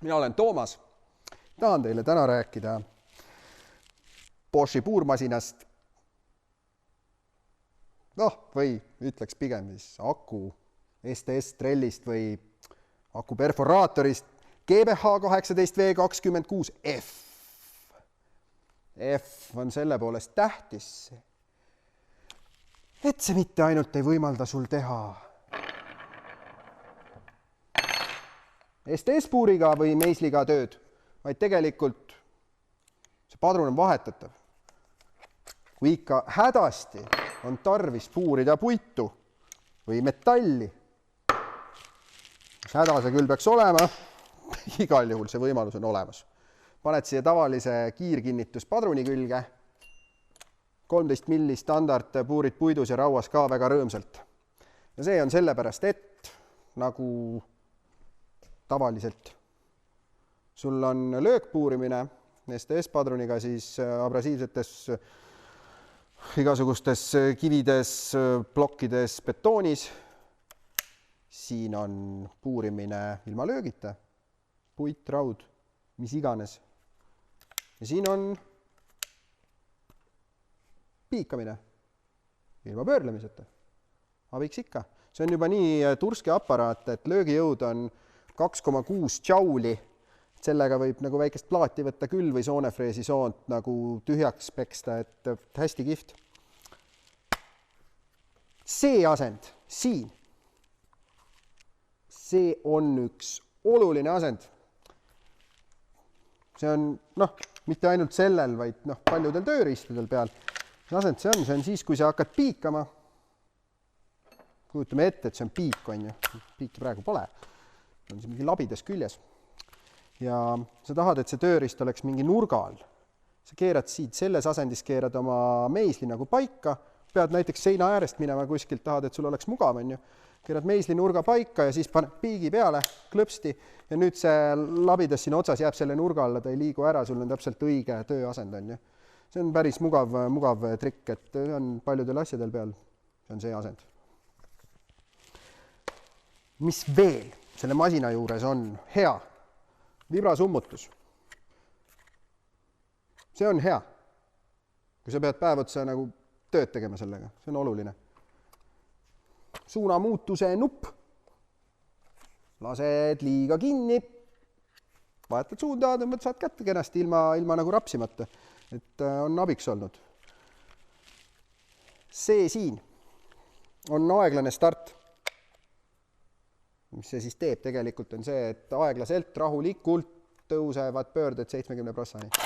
Mina olen Toomas. Tahan teile täna rääkida Boschi puurmasinast. Või ütleks pigem siis aku STS-trellist või aku perforaatorist GBH 18V26F. F on selle poolest tähtis, et see mitte ainult ei võimalda sul teha STS-puuriga või meisliga tööd, vaid tegelikult see padrun on vahetatav. Kui ikka hädasti on tarvis puurida puitu või metalli, mis häda see küll peaks olema, igal juhul see võimalus on olemas. Paned siia tavalise kiirkinnituspadruni külge, 13 milli standard, puurid puidus ja rauas ka väga rõõmsalt. Ja see on sellepärast, et nagu tavaliselt sul on löökpuurimine STS-padruniga siis abrasiivsetes igasugustes kivides, plokkides, betoonis. Siin on puurimine ilma löögita, puit, raud, mis iganes. Ja siin on piikamine ilma pöörlemiseta. Abiks ikka. See on juba nii turske aparaat, et löögijõud on 2,6 džauli. Sellega võib nagu väikest plaati võtta küll või soonefreesi soont nagu tühjaks peksta, et hästi kihvt. See asend siin, see on üks oluline asend. See on, mitte ainult sellel, vaid paljudel tööriistadel peal. See asend see on siis, kui sa hakkad piikama. Kujutame ette, et see on piik, on ju. Piiki praegu pole. On see mingi labides küljes. Ja sa tahad, et see tööriist oleks mingi nurga all. Sa keerad siit, selles asendis keerad oma meisli nagu paika, pead näiteks seina äärest minema kuskilt, tahad, et sul oleks mugav, on ju. Keerad meisli nurga paika ja siis paned piigi peale, klõpsti, ja nüüd see labides siin otsas jääb selle nurga alla, ta ei liigu ära, sul on täpselt õige tööasend, on ju. See on päris mugav trikk, et see on paljudel asjadel peal, see on see asend. Mis veel selle masina juures on hea? Vibrasummutus. See on hea. Kui sa pead päev otsa nagu tööd tegema sellega, see on oluline. Suunamuutuse nupp. Lased liiga kinni. Vahetad suunda, tõmbad saad kätte kenasti ilma nagu rapsimata. Et on abiks olnud. See siin on aeglane start. Mis see siis teeb tegelikult on see, et aeglaselt, rahulikult tõusevad pöörded 70%.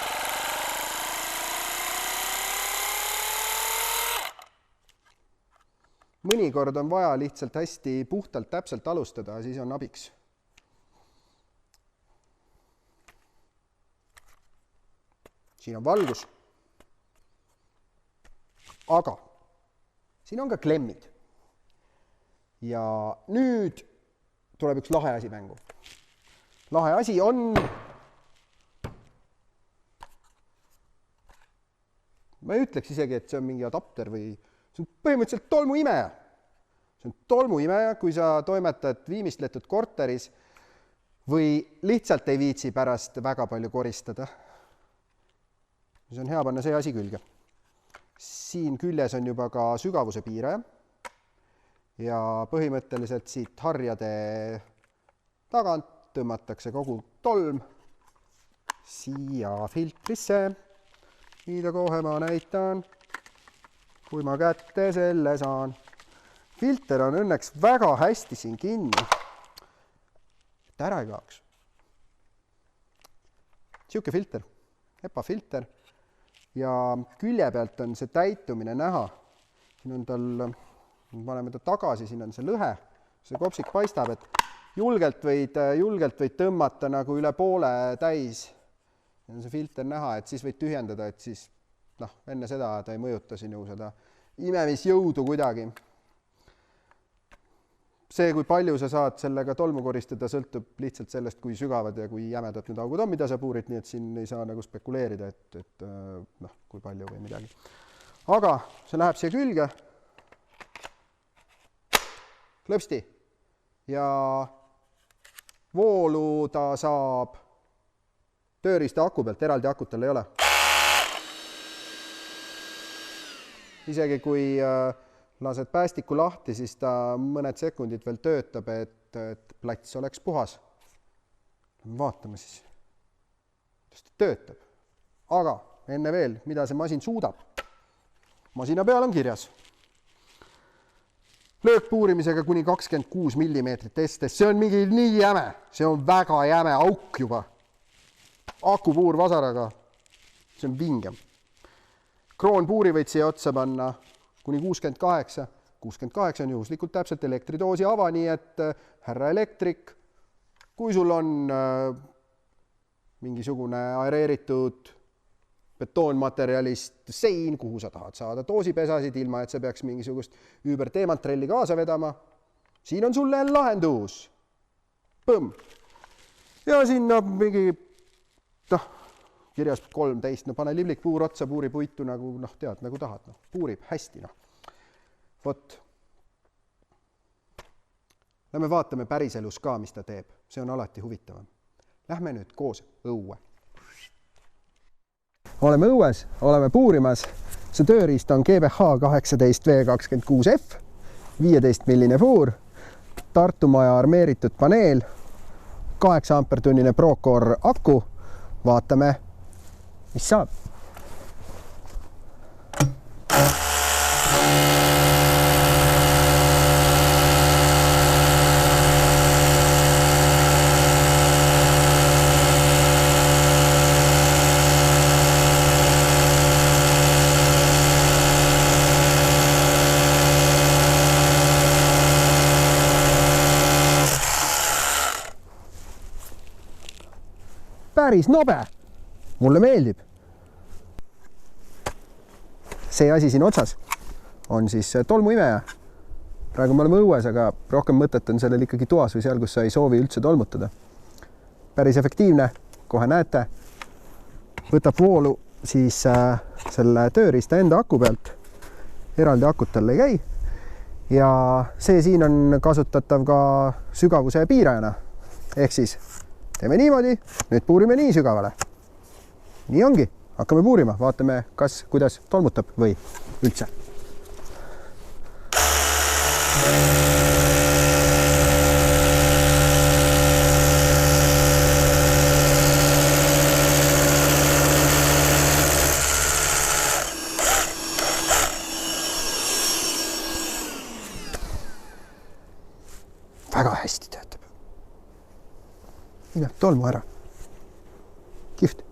Mõnikord on vaja lihtsalt hästi puhtalt täpselt alustada, siis on abiks. Siin on valgus. Aga siin on ka klemmid. Ja nüüd tuleb üks lahe asi mängu. Lahe asi on, ma ei ütleks isegi, et see on mingi adapter või see on põhimõtteliselt tolmuimeja. See on tolmuimeja, kui sa toimetad viimistletud korteris või lihtsalt ei viitsi pärast väga palju koristada. See on hea panna see asi külge. Siin küljes on juba ka sügavuse piiraja. Ja põhimõtteliselt siit harjade tagant tõmmatakse kogu tolm siia filtrisse, mida kohe ma näitan, kui ma kätte selle saan. Filter on õnneks väga hästi siin kinni, et ära ei kaoks. Siuke filter, HEPA filter ja külje pealt on see täitumine näha. Siin on tal paneme ta tagasi, siin on see lõhe, see kopsik paistab, et julgelt võid tõmmata nagu üle poole täis. Ja on see filter näha, et siis võid tühjendada, et siis enne seda ta ei mõjuta sinu seda imemisjõudu kuidagi. See, kui palju sa saad sellega tolmu koristada, sõltub lihtsalt sellest, kui sügavad ja kui jämedad need augud on, mida sa puurid, nii et siin ei saa nagu spekuleerida, et kui palju või midagi. Aga see läheb siia külge. Klõpsti ja voolu ta saab tööriista aku pealt, eraldi akut tal ei ole. Isegi kui lased päästiku lahti, siis ta mõned sekundid veel töötab, et plats oleks puhas. Vaatame siis, kuidas ta töötab. Aga enne veel, mida see masin suudab. Masina peal on kirjas. Löökpuurimisega kuni 26 mm testes. See on mingi nii jäme. See on väga jäme auk juba. Akupuur vasaraga. See on vingem. Kroonpuuri võid siia otsa panna kuni 68. 68 on juhuslikult täpselt elektridoosi ava, nii et härra elektrik, kui sul on mingisugune aereeritud betoonmaterjalist sein, kuhu sa tahad saada doosipesasid, ilma et sa peaks mingisugust üüberteemantrelli kaasa vedama. Siin on sulle lahendus. Põmm. Ja siin mingi kirjas 13, pane liblikpuur otsa, puuri puitu nagu, tead, nagu tahad. Puurib hästi. Vot. Lähme vaatame päriselus ka, mis ta teeb. See on alati huvitavam. Lähme nüüd koos õue. Oleme õues, oleme puurimas. See tööriist on GBH 18V26F, 15-milline puur, Tartumaja armeeritud paneel, 8 ampertunnine Procore aku. Vaatame, mis saab. Päris nobe. Mulle meeldib. See asi siin otsas on siis tolmuimeja. Praegu me oleme õues, aga rohkem mõtet on sellel ikkagi toas või seal, kus sa ei soovi üldse tolmutada. Päris efektiivne, kohe näete. Võtab voolu siis selle tööriista enda aku pealt. Eraldi akut tal ei käi. Ja see siin on kasutatav ka sügavuse piirajana. Ehk siis teeme niimoodi, nüüd puurime nii sügavale. Nii ongi. Hakkame puurima, vaatame, kuidas tolmutab või üldse. Väga hästi töötab. Tolmu ära. Kihvt.